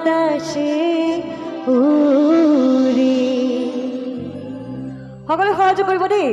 বাতাসে উড়ে। সকলে সহযোগ কৰিব দেই।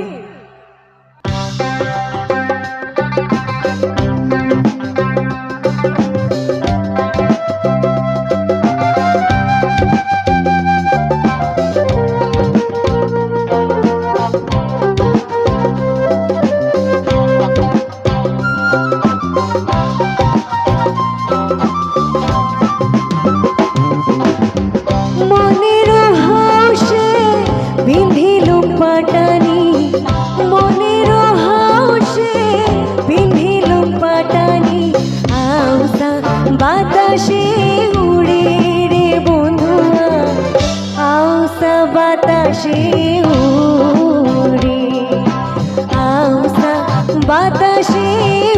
বাতাসে উড়ে রে বন্ধুয়া, আউসা বাতাসে উড়ে, আউসা বাতাসে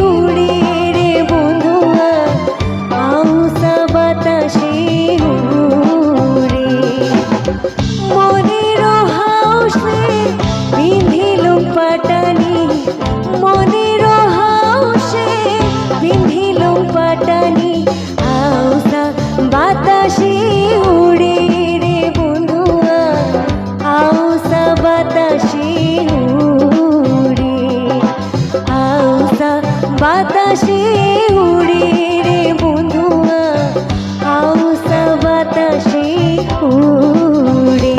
উড়ে রে বন্ধুয়া, আউসা বাতাসে উড়ে। মনের হাউসে বিন্ধিলুম পাটানি, মনের হাউসে বিন্ধিলুম পাটানি, আউসা বাতাসে উড়ে রে বন্ধুয়া, আউসা বাতাসে উড়ে, আউসা বাতাসে উড়ে রে বন্ধুয়া, আউসা বাতাসে উড়ে।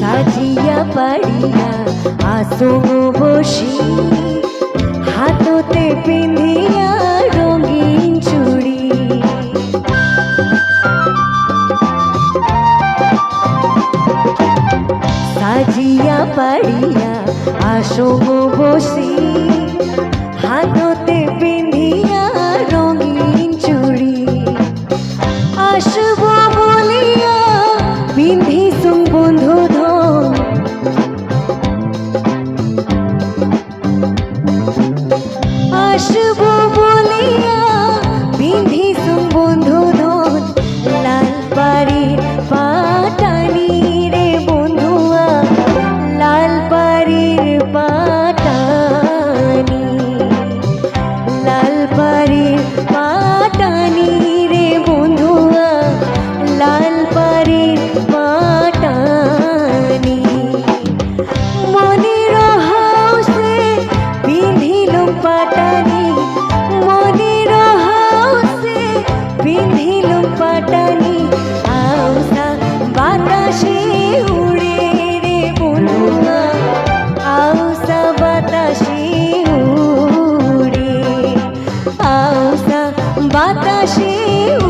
সাজিয়া পাড়িয়া আসো বসি, হাততে পিন্ধিয়া রঙিন চুড়ি, সাজিয়া পাড়িয়া আসো বসি, হাততে পিন্ধিয়া রঙিন চুড়ি, আসব বলিয়া পিন্ধিছুম বন্ধু ধন, আসব বলিয়া পিন্ধিছুম বন্ধু ধন, লাল পাড়ির পাটানি রে বন্ধুয়া, লাল পাড়ির পাটানি, লাল পাড়ির পাটানি রে বন্ধুয়া, লাল পাড়ির পাটানি। মনের হাউসে বিন্ধিলুম পাটানি, মনের হাউসে বিন্ধিলুম পাটানি, আউসা বাতাসে উড়ে রে বন্ধুয়া, আউসা বাতাসে উড়ে, আউসা বাতাসে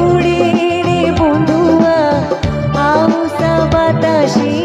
উড়ে রে বন্ধুয়া, আউসা বাতাসে